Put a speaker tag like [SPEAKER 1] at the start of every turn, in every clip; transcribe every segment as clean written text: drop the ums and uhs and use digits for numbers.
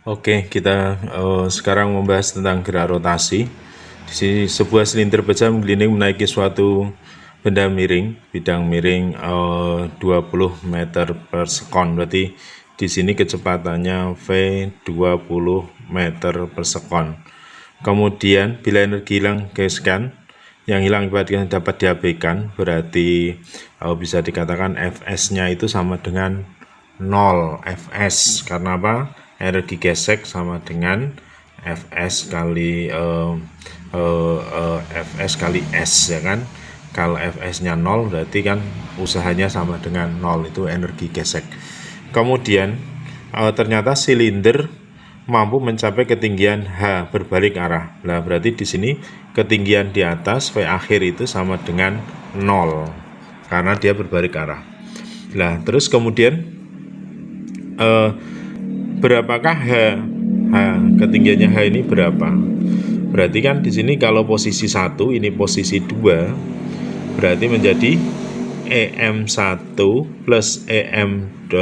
[SPEAKER 1] Oke, kita sekarang membahas tentang gerak rotasi. Di sini sebuah silinder baja menggelinding menaiki suatu benda miring, bidang miring 20 meter per sekon. Berarti di sini kecepatannya V 20 meter per sekon. Kemudian bila energi hilang geskan, yang hilang akibatnya dapat diabaikan, berarti bisa dikatakan Fs-nya itu sama dengan 0 Fs. Karena apa? Energi gesek sama dengan Fs kali Fs kali S, ya kan. Kalau Fs-nya 0 berarti kan usahanya sama dengan 0, itu energi gesek. Kemudian ternyata silinder mampu mencapai ketinggian H berbalik arah. Nah, berarti di sini ketinggian di atas V akhir itu sama dengan 0 karena dia berbalik arah. Nah, terus kemudian berapakah H? Ketinggiannya H ini berapa? Berarti kan di sini kalau posisi 1, ini posisi 2, berarti menjadi EM1 plus EM1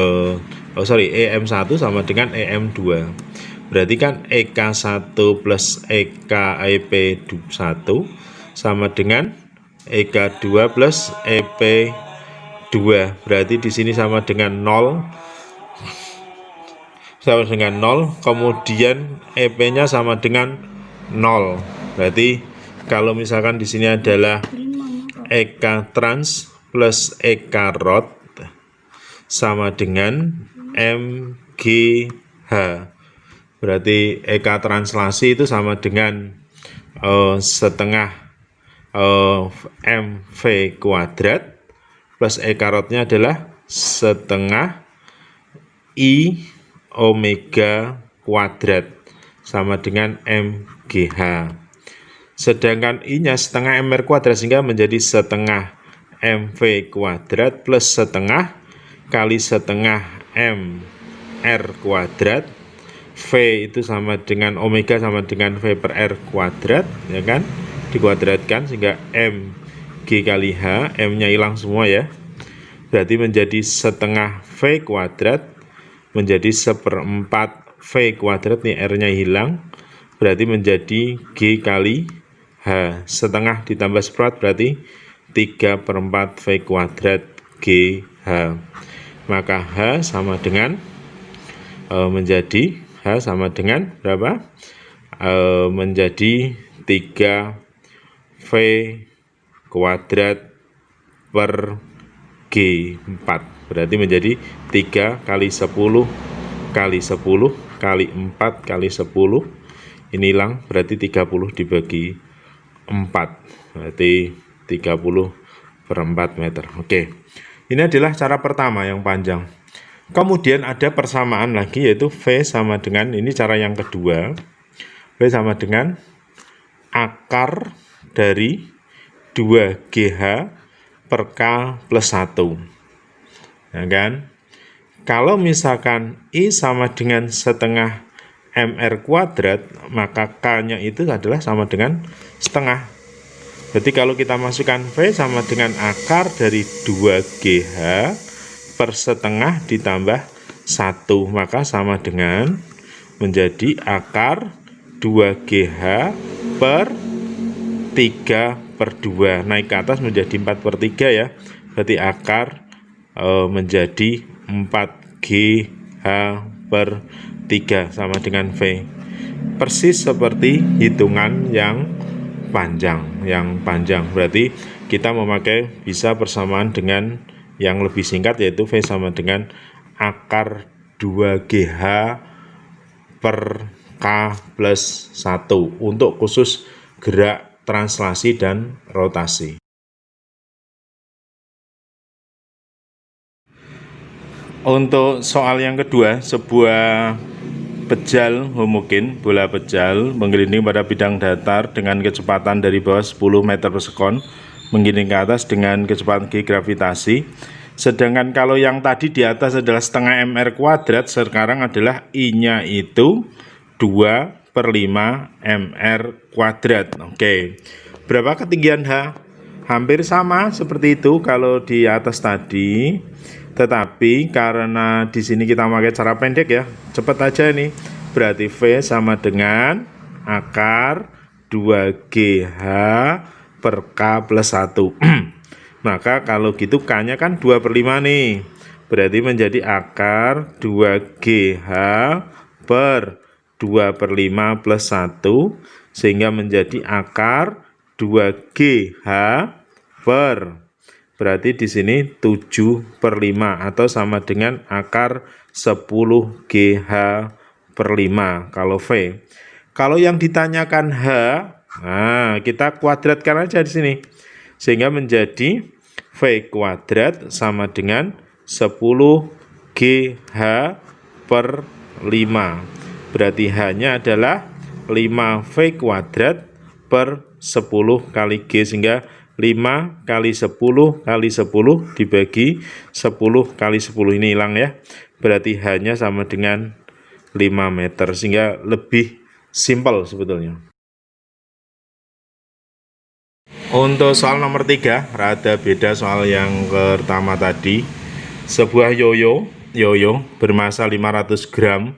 [SPEAKER 1] sama dengan EM2. Berarti kan EK1 plus EP1 sama dengan EK2 plus EP2. Berarti di sini sama dengan 0. Sama dengan 0, kemudian EP-nya sama dengan 0. Berarti kalau misalkan di sini adalah EK trans plus EK rod sama dengan MGH. Berarti EK translasi itu sama dengan setengah MV kuadrat plus EK rodnya adalah setengah I omega kuadrat sama dengan MGH. Sedangkan I-nya setengah MR kuadrat sehingga menjadi setengah MV kuadrat plus setengah kali setengah MR kuadrat. V itu sama dengan omega sama dengan V per R kuadrat, ya kan? Dikuadratkan sehingga MG kali H, M-nya hilang semua ya. Berarti menjadi setengah V kuadrat menjadi 1/4 V kuadrat, nih R-nya hilang, berarti menjadi G kali H. Setengah ditambah 1/4 berarti 3/4 V kuadrat GH. Maka H sama dengan menjadi H sama dengan berapa? Menjadi 3 V kuadrat per G4. Berarti menjadi 3 kali 10 kali 10 kali 4 kali 10. Ini hilang, berarti 30 dibagi 4. Berarti 30/4 meter. Oke. Ini adalah cara pertama yang panjang. Kemudian ada persamaan lagi, yaitu V sama dengan, ini cara yang kedua. V sama dengan akar dari 2GH per K plus 1. Ya kan? Kalau misalkan I sama dengan setengah MR kuadrat, maka K-nya itu adalah sama dengan setengah. Jadi kalau kita masukkan V sama dengan akar dari 2GH per setengah ditambah 1, maka sama dengan menjadi akar 2GH per 3/2. Naik ke atas menjadi 4/3 ya. Berarti akar menjadi 4GH per 3 sama dengan V. Persis seperti hitungan yang panjang. Berarti kita memakai bisa persamaan dengan yang lebih singkat, yaitu V sama dengan akar 2GH per K plus 1 untuk khusus gerak translasi dan rotasi. Untuk soal yang kedua, sebuah pejal homogen, bola pejal menggelinding pada bidang datar dengan kecepatan dari bawah 10 meter per sekon, menggelinding ke atas dengan kecepatan G gravitasi. Sedangkan kalau yang tadi di atas adalah setengah MR kuadrat, sekarang adalah I-nya itu 2/5 MR kuadrat. Oke, berapa ketinggian H? Hampir sama seperti itu kalau di atas tadi. Tetapi karena di sini kita pakai cara pendek ya, cepat aja nih. berarti V sama dengan akar 2GH per K plus 1. Maka kalau gitu K-nya kan 2/5 nih. Berarti menjadi akar 2GH per 2/5 plus 1. Sehingga menjadi akar 2GH per, berarti di sini 7/5 atau sama dengan akar 10GH per 5 kalau V. Kalau yang ditanyakan H, nah kita kuadratkan aja di sini. Sehingga menjadi V kuadrat sama dengan 10GH per 5. Berarti H-nya adalah 5V kuadrat per 10 kali G, sehingga 5 kali 10 kali 10 dibagi 10 kali 10 ini hilang ya. Berarti H-nya sama dengan 5 meter, sehingga lebih simpel sebetulnya. Untuk soal nomor 3, rada beda soal yang pertama tadi. Sebuah yoyo bermasa 500 gram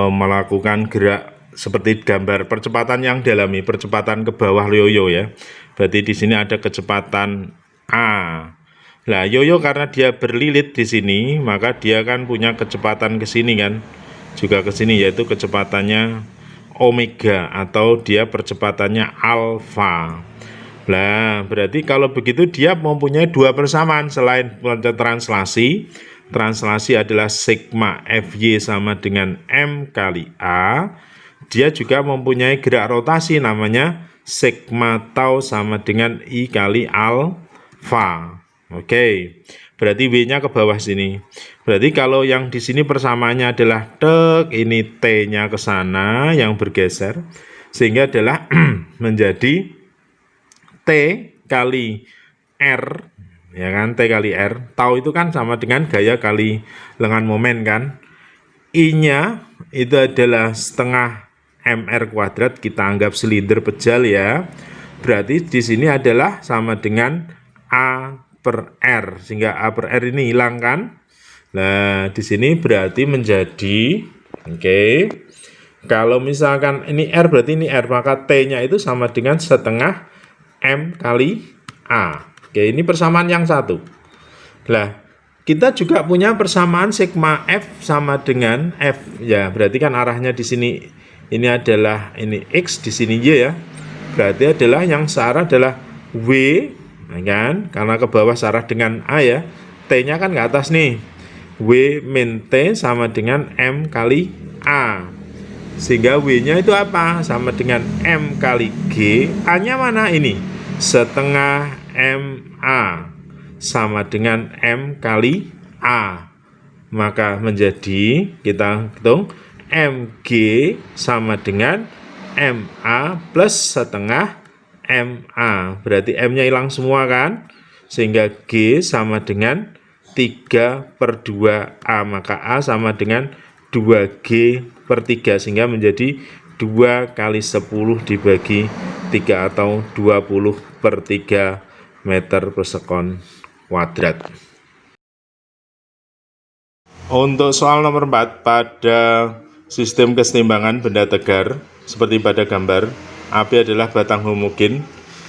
[SPEAKER 1] melakukan gerak seperti gambar percepatan yang dialami, percepatan ke bawah yoyo ya. Berarti di sini ada kecepatan A. Nah, yoyo karena dia berlilit di sini, maka dia kan punya kecepatan ke sini kan, juga ke sini, yaitu kecepatannya omega atau dia percepatannya alfa. Nah, berarti kalau begitu dia mempunyai dua persamaan selain translasi. Translasi adalah sigma Fy sama dengan M kali A. Dia juga mempunyai gerak rotasi namanya sigma tau sama dengan I kali alfa. Oke, berarti W-nya ke bawah sini. Berarti kalau yang di sini persamaannya adalah tek, ini T-nya ke sana yang bergeser, sehingga adalah menjadi T kali R, ya kan, T kali R. Tau itu kan sama dengan gaya kali lengan momen kan. I-nya itu adalah setengah mr kuadrat, kita anggap silinder pejal ya. Berarti di sini adalah sama dengan A per R, sehingga A per R ini hilang kan. Nah, di sini berarti menjadi, oke, kalau misalkan ini R berarti ini R, maka T-nya itu sama dengan setengah M kali A. Oke, ini persamaan yang satu. Nah, kita juga punya persamaan sigma F sama dengan F. Ya, berarti kan arahnya di sini ini adalah ini X, di sini Y ya. Berarti adalah yang searah adalah W, ya kan? Karena ke bawah searah dengan A ya. T-nya kan ke atas nih. W min T sama dengan M kali A. Sehingga W-nya itu apa? Sama dengan M kali G. A-nya mana ini? Setengah MA sama dengan M kali A. Maka menjadi, kita hitung, MG sama dengan MA plus setengah MA. Berarti M-nya hilang semua kan? Sehingga G sama dengan 3/2A. Maka A sama dengan 2G per 3. Sehingga menjadi 2 kali 10 dibagi 3 atau 20/3 meter per sekon kuadrat. Untuk soal nomor 4, pada sistem kesetimbangan benda tegar seperti pada gambar, api adalah batang homogen,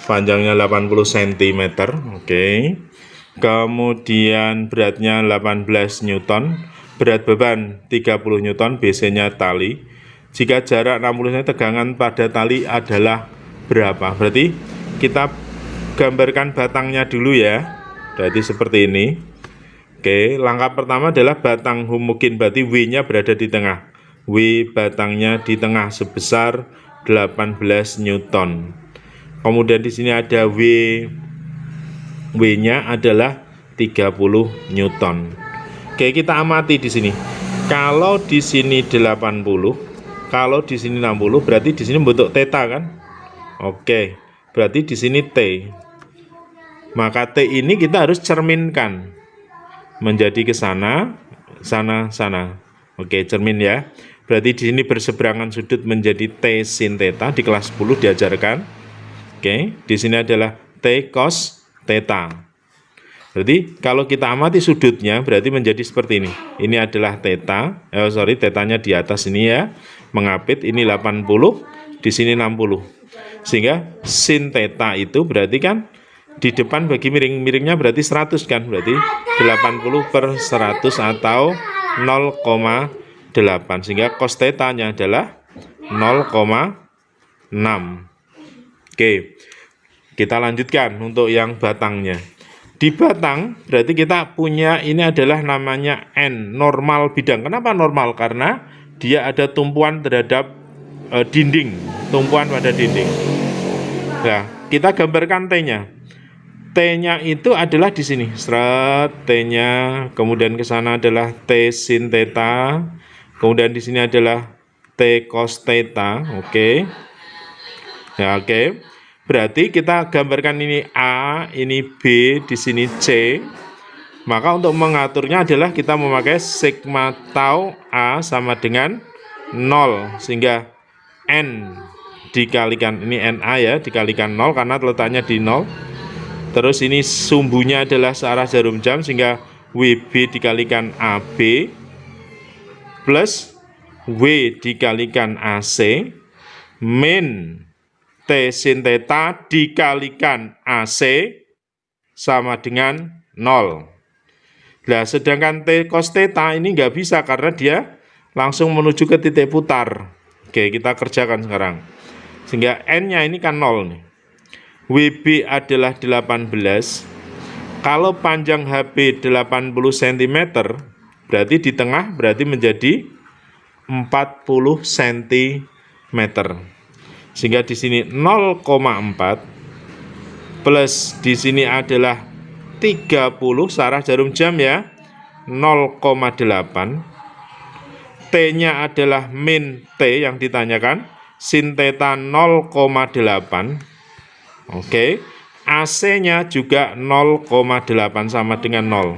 [SPEAKER 1] panjangnya 80 cm, oke. Kemudian beratnya 18 Newton, berat beban 30 Newton, BC-nya tali. Jika jarak 60 cm tegangan pada tali adalah berapa? Berarti kita gambarkan batangnya dulu ya. Berarti seperti ini. Oke, langkah pertama adalah batang homogen, berarti W-nya berada di tengah. W batangnya di tengah sebesar 18 Newton. Kemudian di sini ada W-nya adalah 30 Newton. Oke, kita amati di sini. Kalau di sini 80, kalau di sini 60, berarti di sini bentuk theta kan? Oke, berarti di sini T. Maka T ini kita harus cerminkan menjadi ke sana, sana, sana. Oke, cermin ya. Berarti di sini berseberangan sudut menjadi T sin theta, di kelas 10 diajarkan. Oke, di sini adalah T cos theta. Berarti kalau kita amati sudutnya berarti menjadi seperti ini. Ini adalah theta, tetanya di atas ini ya, mengapit, ini 80, di sini 60. Sehingga sin theta itu berarti kan di depan bagi miring-miringnya berarti 100 kan, berarti 80/100 atau 0,8. Sehingga cos theta-nya adalah 0,6. Oke. Kita lanjutkan untuk yang batangnya. Di batang berarti kita punya ini adalah namanya N, normal bidang. Kenapa normal? Karena dia ada tumpuan terhadap dinding, tumpuan pada dinding. Nah, kita gambarkan T-nya. T-nya itu adalah di sini. Seret T-nya, kemudian ke sana adalah T sin theta, kemudian di sini adalah T cos theta. Oke. Ya, oke. Berarti kita gambarkan ini A, ini B, di sini C. Maka untuk mengaturnya adalah kita memakai sigma tau A sama dengan 0. Sehingga N dikalikan, ini NA ya, dikalikan 0 karena letaknya di 0. Terus ini sumbunya adalah searah jarum jam, sehingga WB dikalikan AB plus W dikalikan AC min T sin theta dikalikan AC sama dengan 0. Nah, sedangkan T cos theta ini nggak bisa karena dia langsung menuju ke titik putar. Oke, kita kerjakan sekarang. Sehingga N-nya ini kan 0 nih. WB adalah 18. Kalau panjang HB 80 cm, berarti di tengah berarti menjadi 40 cm. Sehingga di sini 0,4 plus di sini adalah 30 searah jarum jam ya, 0,8. T-nya adalah min T yang ditanyakan, sin theta 0,8. Oke. AC-nya juga 0,8 sama dengan 0.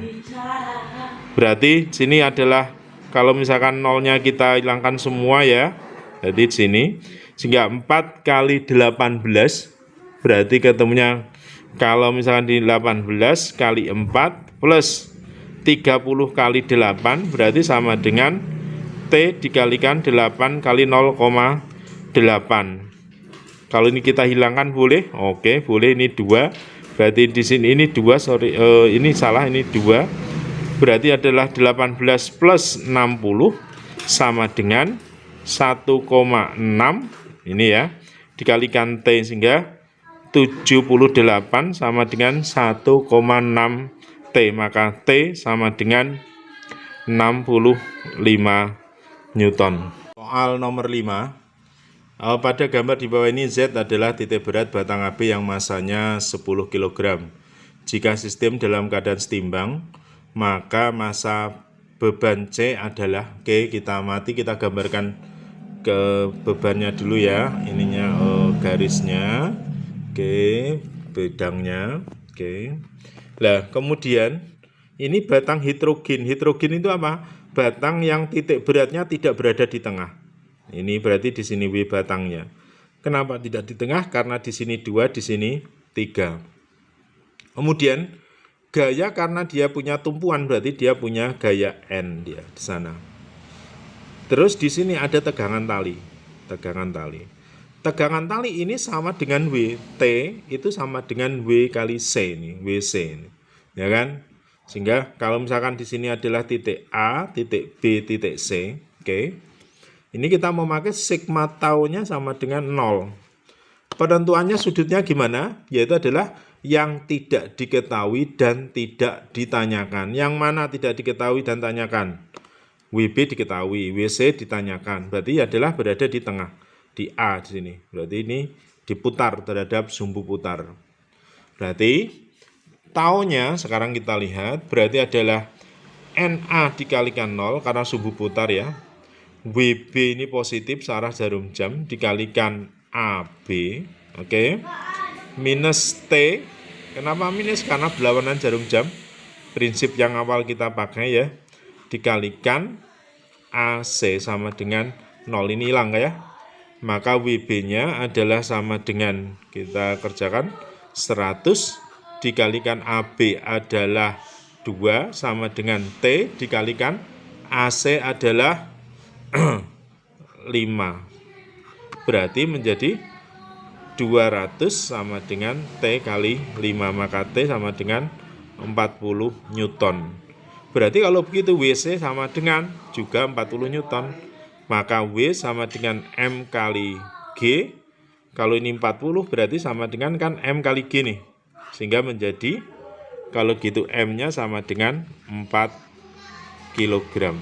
[SPEAKER 1] Berarti sini adalah kalau misalkan 0-nya kita hilangkan semua ya. Jadi di sini sehingga 4 kali 18 berarti ketemunya kalau misalkan di 18 kali 4 plus 30 kali 8 berarti sama dengan T dikalikan 8 kali 0,8. Kalau ini kita hilangkan boleh? Oke, boleh. Ini 2. Berarti di sini ini 2, ini salah, ini 2. Berarti adalah 18 plus 60 sama dengan 1,6 ini ya, dikalikan T sehingga 78 sama dengan 1,6 T, maka T sama dengan 65 Newton. Soal nomor 5. Pada gambar di bawah ini Z adalah titik berat batang AB yang masanya 10 kg. Jika sistem dalam keadaan setimbang, maka massa beban C adalah, oke, kita amati, kita gambarkan ke bebannya dulu ya, ininya garisnya, oke, bedangnya, oke. Nah, kemudian ini batang hidrogen. Hidrogen itu apa? Batang yang titik beratnya tidak berada di tengah. Ini berarti di sini W batangnya. Kenapa tidak di tengah? Karena di sini 2, di sini 3. Kemudian gaya, karena dia punya tumpuan berarti dia punya gaya N dia di sana. Terus di sini ada tegangan tali. Tegangan tali. Tegangan tali ini sama dengan W. T itu sama dengan W kali C ini, WC ini. Ya kan? Sehingga kalau misalkan di sini adalah titik A, titik B, titik C, oke. Ini kita memakai sigma tau-nya sama dengan 0. Penentuannya sudutnya gimana? Yaitu adalah yang tidak diketahui dan tidak ditanyakan. Yang mana tidak diketahui dan tanyakan? WB diketahui, WC ditanyakan. Berarti adalah berada di tengah, di A di sini. Berarti ini diputar terhadap sumbu putar. Berarti taunya sekarang kita lihat berarti adalah NA dikalikan 0 karena sumbu putar ya. WB ini positif searah jarum jam dikalikan AB, oke. Minus T. Kenapa minus? Karena berlawanan jarum jam. Prinsip yang awal kita pakai ya. Dikalikan AC sama dengan 0, ini hilang ya. Maka WB-nya adalah sama dengan, kita kerjakan 100 dikalikan AB adalah 2 sama dengan T dikalikan AC adalah 5. Berarti menjadi 200 sama dengan T kali 5, maka T sama dengan 40 Newton. Berarti kalau begitu WC sama dengan juga 40 Newton, maka W sama dengan M kali G. Kalau ini 40 berarti sama dengan kan M kali G nih, sehingga menjadi kalau gitu M-nya sama dengan 4 kg.